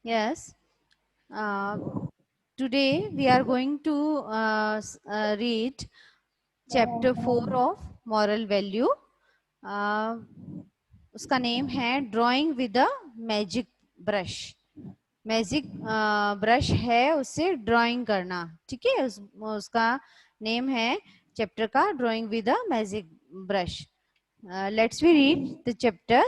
Yes. Uh, Today we are going to read chapter 4 of moral value. Uh, उसका name है drawing with a magic brush. Magic brush है उससे drawing करना. ठीक है, उसका नेम है चैप्टर का drawing with a magic brush. Let's we read the chapter.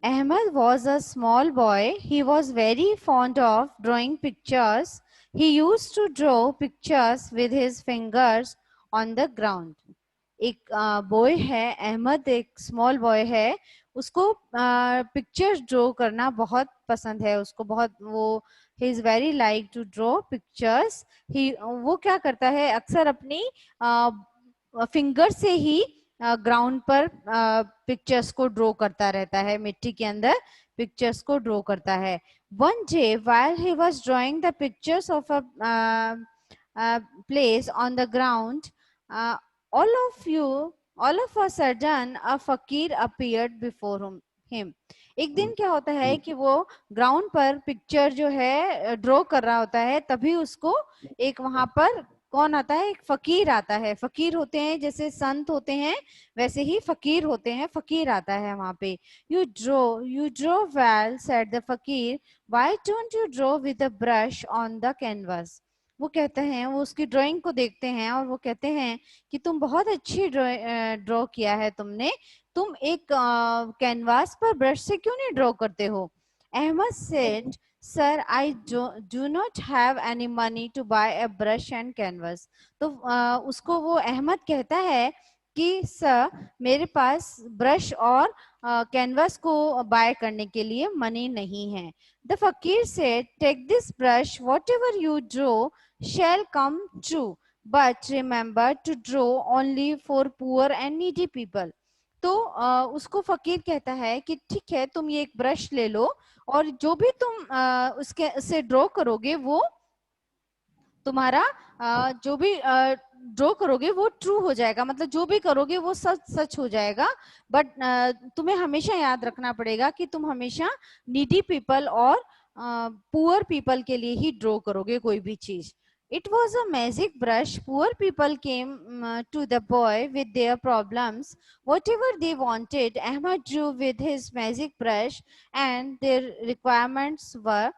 Ahmed was a small boy. He was very fond of drawing pictures. He used to draw pictures with his fingers on the ground. एक boy है, अहमद एक small boy है. उसको pictures draw करना बहुत पसंद है. उसको बहुत वो he is very like to draw pictures. ही वो क्या करता है, अक्सर अपनी फिंगर से ही ग्राउंड पर पिक्चर्स को ड्रॉ करता रहता है. मिट्टी के अंदर पिक्चर्स को ड्रॉ करता है. One day while he was drawing the pictures of a place on the ground, uh, all of a sudden a fakir appeared before him. एक दिन क्या होता है कि वो ग्राउंड पर पिक्चर जो है ड्रॉ कर रहा होता है, तभी उसको एक वहां पर कौन आता है, एक फकीर आता है. फकीर होते हैं जैसे संत होते हैं, वैसे ही फकीर होते हैं. फकीर आता है वहां पे. You draw well said the फकीर, why don't you draw with a brush on the canvas. वो कहते हैं, वो उसकी ड्राइंग को देखते हैं और वो कहते हैं कि तुम बहुत अच्छी ड्रॉ किया है तुमने. तुम एक कैनवास पर ब्रश से क्यों नहीं ड्रॉ करते हो. Ahmad said, sir I do not have any money to buy a brush and canvas. तो उसको वो अहमद कहता है कि सर मेरे पास ब्रश और कैनवास को बाय करने के लिए मनी नहीं है. The fakir said, take this brush, whatever you draw shall come true, but remember to draw only for poor and needy people. तो उसको फकीर कहता है कि ठीक है, तुम ये एक ब्रश ले लो और जो भी तुम उससे ड्रॉ करोगे वो तुम्हारा जो भी ड्रॉ करोगे वो ट्रू हो जाएगा. मतलब जो भी करोगे वो सच सच हो जाएगा. बट तुम्हें हमेशा याद रखना पड़ेगा कि तुम हमेशा नीडी पीपल और पुअर पीपल के लिए ही ड्रॉ करोगे कोई भी चीज. It was a magic brush. Poor people came to the boy with their problems. Whatever they wanted, Ahmad drew with his magic brush and their requirements were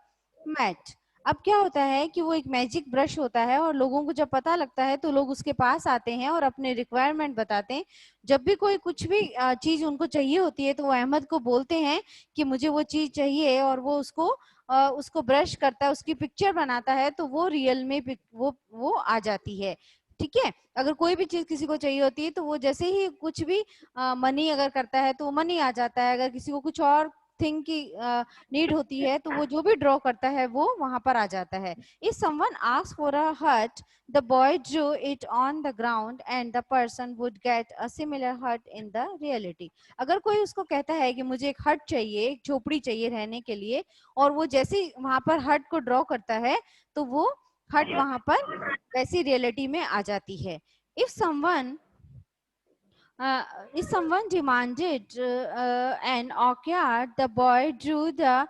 met. अब क्या होता है कि वो एक मैजिक ब्रश होता है और लोगों को जब पता लगता है तो लोग उसके पास आते हैं और अपने रिक्वायरमेंट बताते हैं. जब भी कोई कुछ भी चीज उनको चाहिए होती है तो वो अहमद को बोलते हैं कि मुझे वो चीज चाहिए, और वो उसको ब्रश करता है, उसकी पिक्चर बनाता है, तो वो रियल में वो आ जाती है. ठीक है, अगर कोई भी चीज किसी को चाहिए होती है तो वो जैसे ही कुछ भी मनी अगर करता है तो मनी आ जाता है. अगर किसी को कुछ और थिंग की नीड होती है तो वो जो भी ड्रॉ करता है वो वहां पर आ जाता है. If someone asks for a hut, the boy drew it on the ground and the person would get a similar hut in the reality. अगर कोई उसको कहता है कि मुझे एक हट चाहिए, एक झोपड़ी चाहिए रहने के लिए, और वो जैसे ही वहां पर हट को ड्रॉ करता है तो वो हट वहां पर वैसी रियलिटी में आ जाती है. If someone uh, if someone demanded an orchid, the boy drew the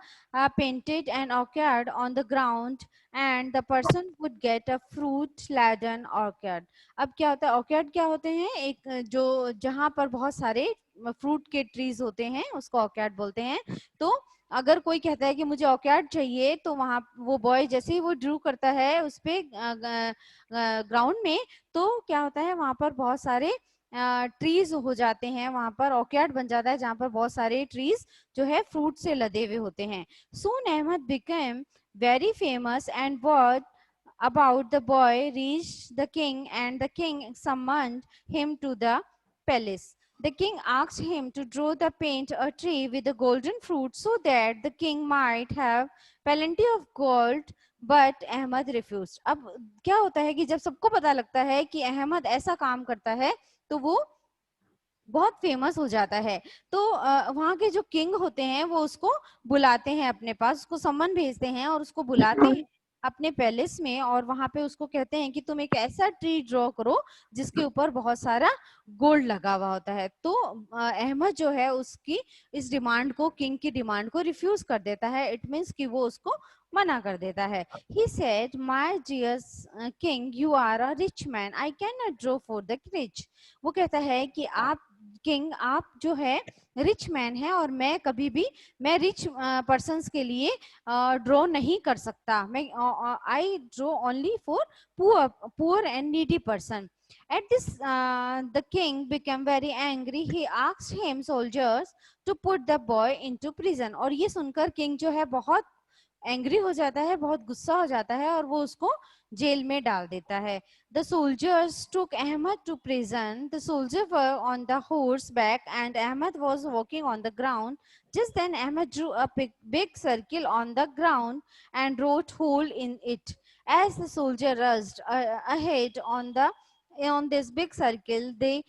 painted an orchid on the ground and the person would get a fruit laden orchid. अब क्या होता है, orchid क्या होते हैं, एक जो जहां पर बहुत सारे फ्रूट के ट्रीज होते हैं उसको orchid बोलते हैं. तो अगर कोई कहता है कि मुझे ऑर्किड चाहिए तो वहां वो बॉय जैसे ही वो ड्रू करता है उस पे ग्राउंड में, तो क्या होता है वहां पर बहुत सारे ट्रीज हो जाते हैं. वहां पर ऑर्किड बन जाता है जहां पर बहुत सारे ट्रीज जो है फ्रूट से लदे हुए होते हैं. Soon Ahmed became very famous and word about the boy reached the king, and the king summoned him to the palace. The king asked him to draw the paint a tree with the golden fruit so that the king might have plenty of gold, but Ahmad refused. अब क्या होता है कि जब सबको पता लगता है कि अहमद ऐसा काम करता है तो वो बहुत फेमस हो जाता है. तो वहां के जो किंग होते हैं वो उसको बुलाते हैं अपने पास, उसको सम्मन भेजते हैं और उसको बुलाते हैं अपने पैलेस में, और वहां पे उसको कहते हैं कि तुम एक ऐसा ट्री ड्रॉ करो जिसके ऊपर बहुत सारा गोल्ड लगा हुआ होता है। तो अहमद जो है उसकी इस डिमांड को, किंग की डिमांड को रिफ्यूज कर देता है। इट मीन्स कि वो उसको मना कर देता है। He said, "My dear king, you are a rich man. I cannot draw for the rich." वो कहता है कि आप किंग, आप जो है रिच मैन है, और मैं कभी भी, मैं रिच पर्सन्स के लिए ड्रॉ नहीं कर सकता। मैं I draw only for poor and needy person. At this, the king became very angry. He asked him soldiers to put the boy into prison. और ये सुनकर किंग जो है बहुत एंग्री हो जाता है, बहुत गुस्सा हो जाता है, और वो उसको जेल में डाल देता है। The soldiers took Ahmad to prison. The soldiers were on the horseback and Ahmad was walking on the ground. Just then Ahmad drew a big circle on the ground and wrote hole in it. As the soldier rushed ahead on this big circle, they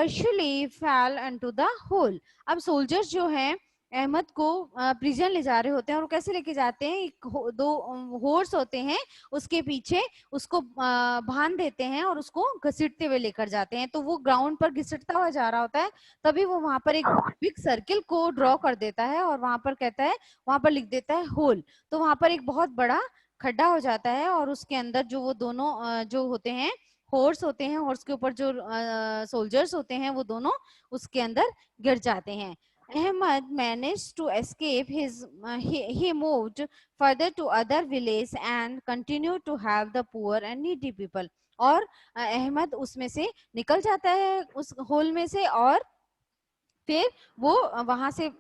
virtually fell into the hole. अब soldiers जो हैं अहमद को prison ले जा रहे होते हैं, और वो कैसे लेके जाते हैं, दो हॉर्स होते हैं, उसके पीछे उसको बांध देते हैं और उसको घसीटते हुए लेकर जाते हैं। तो वो ग्राउंड पर घसीटता हुआ जा रहा होता है, तभी वो वहां पर एक बिग सर्किल को ड्रॉ कर देता है, और वहां पर कहता है, वहां पर लिख देता है होल। तो वहां पर एक बहुत बड़ा खड्डा हो जाता है, और उसके अंदर जो वो दोनों जो होते हैं, हॉर्स होते हैं, हॉर्स के ऊपर जो सोल्जर्स होते हैं, वो दोनों उसके अंदर गिर जाते हैं। Ahmad managed to escape. He moved further to other villages and continued to have the poor and needy people. और अहमद उसमें से निकल जाता है, उस होल में से, और फिर वो वहां से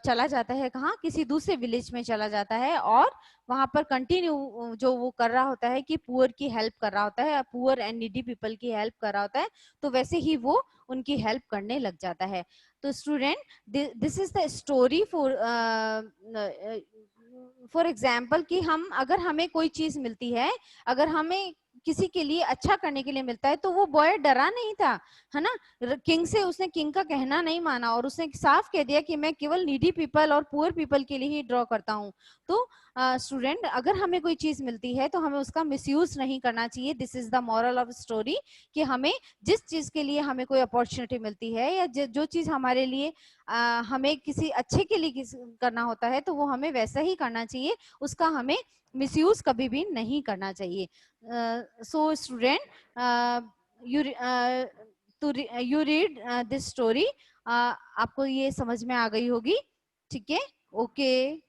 चला जाता है, कहाँ, किसी दूसरे विलेज में चला जाता है, और वहां पर कंटिन्यू जो वो कर रहा होता है कि पुअर की हेल्प कर रहा होता है, पुअर एंड नीडी पीपल की हेल्प कर रहा होता है। तो वैसे ही वो उनकी हेल्प करने लग जाता है। तो student, this is the story for example कि हम, अगर हमें कोई चीज मिलती है, अगर हमें किसी के लिए अच्छा करने के लिए मिलता है, तो वो बॉय डरा नहीं था, है ना। किंग से उसने, किंग का कहना नहीं माना, और उसने साफ कह दिया कि मैं केवल नीडी पीपल और पुअर पीपल के लिए ही ड्रॉ करता हूँ। तो स्टूडेंट, अगर हमें कोई चीज मिलती है तो हमें उसका मिसयूज नहीं करना चाहिए। This is the moral of story, कि हमें जिस चीज के लिए हमें कोई अपॉर्चुनिटी मिलती है, या जो चीज हमारे लिए हमें किसी अच्छे के लिए करना होता है, तो वो हमें वैसा ही करना चाहिए, उसका हमें मिसयूज कभी भी नहीं करना चाहिए। So student, you read this story. आपको ये समझ में आ गई होगी, ठीक है, ओके।